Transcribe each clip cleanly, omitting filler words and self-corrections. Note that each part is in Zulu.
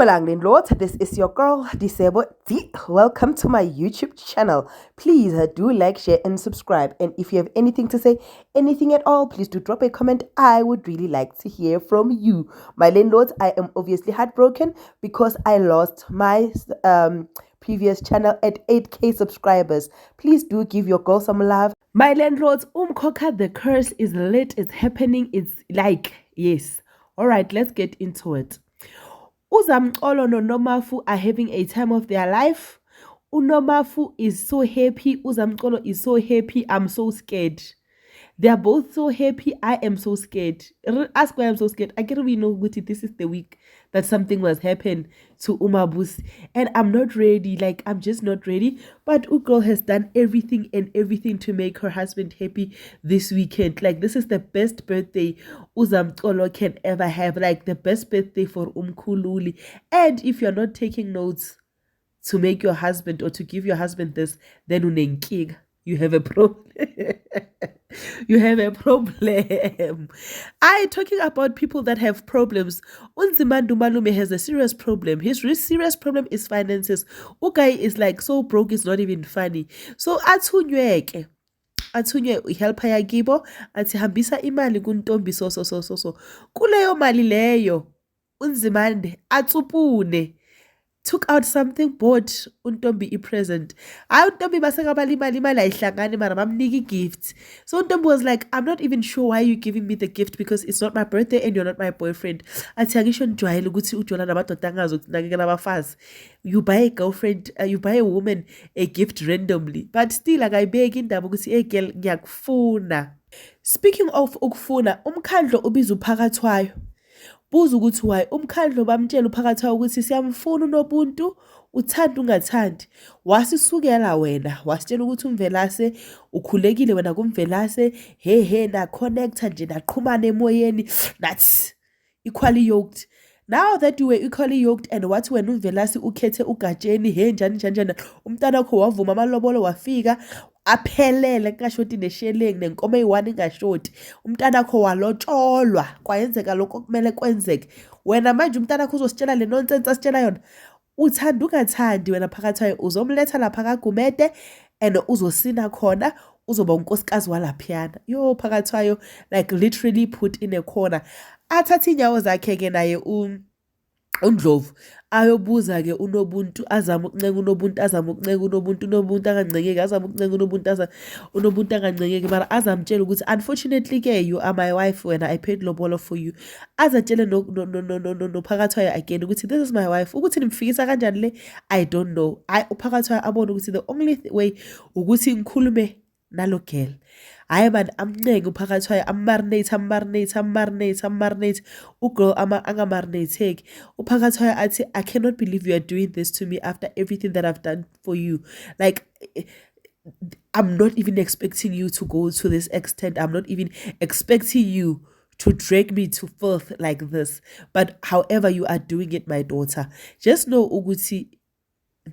Dumelang Lord, this is your girl Disable D. Welcome to my YouTube channel. Please do like, share and subscribe. And if you have anything to say, anything at all, please do drop a comment. I would really like to hear from you. My landlords, I am obviously heartbroken because I lost my previous channel at 8K subscribers. Please do give your girl some love. My landlords, Umkhokha, the curse is lit. It's happening. It's like, yes. All right, let's get into it. Uzamxolo noNomafu are having a time of their life. UNomafu is so happy. Uzamxolo is so happy. I'm so scared. They are both so happy. I am so scared. Ask why I'm so scared. I can't really know what this is the week that something was happen to Umabus. And I'm not ready. Like, I'm just not ready. But Ugirl has done everything and everything to make her husband happy this weekend. Like, this is the best birthday Uzamxolo can ever have. Like, the best birthday for Umkhululi. And if you're not taking notes to make your husband or to give your husband this, then unenking. You have a problem. You have a problem. Talking about people that have problems. Unzimandu Malume has a serious problem. His serious problem is finances. Ugai is like so broke, it's not even funny. So athunywe ihelpa yakibo athi hambisa imali kuntombi so. Kuleyo mali leyo Unzimande atsupune took out something, bought untombi present. Untombi basakabalimali ayihlangane mara bamniki gifts. So untombi was like, I'm not even sure why you're giving me the gift because it's not my birthday and you're not my boyfriend. Athi angisho njwayele ukuthi ujola namadoda angazokunakekela abafazi. You buy a girlfriend, you buy a woman a gift randomly. But still akayibeki indaba ukuthi hey girl ngiyakufuna. Speaking of ukufuna, umkhandlo ubiza uPhakathwayo. Buza ukuthi why umkhandlo bamtshela uPhakathwayo ukuthi siyamfuna uNobuntu uthanda ungathandi wasisukela wena wasitshela ukuthi umvelase ukhulekile wena kumvelase he na connecta nje naqhumana emoyeni nathi equally yoked. Now that you were equally yoked and what when umvelase ukhethe ugatsheni he njani umntana wakho wavuma amalobolo wafika aphelele kashoti nesheleng nenkomo eyi1 ingashoti umntana wakho walotsholwa kwayenzeka lokho kumele kwenzeke wena manje umntana wakho uzositshela le nonsense asitshela yona uthanda ungathandi wena Phakathwayo uzomletha lapha kaGumede and uzosina khona uzoba unkosikazi walaphiyana yo Phakathwayo like literally put in a corner athatha inyawo zakhe ke naye uNdlovu ayobuza ke uNobuntu azama ukuncenga uNobuntu azama ukuncenga uNobuntu akancengeki azama ukuncenga uNobuntu akancengeki mara azamtshela ukuthi unfortunately ke you are my wife when I paid lobolo for you azatshele no Phakathwayo again ukuthi this is my wife ukuthi nimfikisa kanjani le I don't know uPhakathwayo abona ukuthi the only way ukuthi ngikhulume nalo girl hayi man amncenge uPhakathwayo amarinate ugirl angamarinateki uPhakathwayo athi I cannot believe you are doing this to me after everything that I've done for you. Like I'm not even expecting you to go to this extent. I'm not even expecting you to drag me to filth like this. But however you are doing it, my daughter, just know ukuthi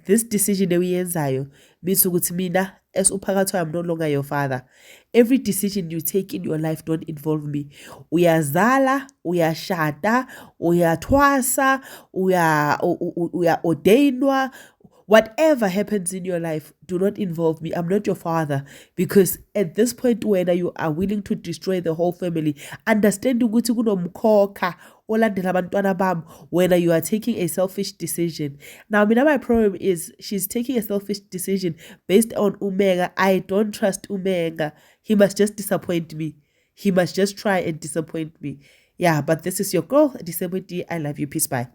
this decision ewiyenzayo means ukuthi mina as uPhakathwayo I'm no longer your father. Every decision you take in your life don't involve me. Uyazala, uyashada, uyathwasa, ordainwa. Whatever happens in your life, do not involve me. I'm not your father. Because at this point, when you are willing to destroy the whole family, understand ukuthi kunomkhokha olandela abantwana bami when you are taking a selfish decision. Now, my problem is she's taking a selfish decision based on Umenga. I don't trust Umenga. He must just disappoint me. He must just try and disappoint me. Yeah, but this is your girl, Disowned. I love you. Peace. Bye.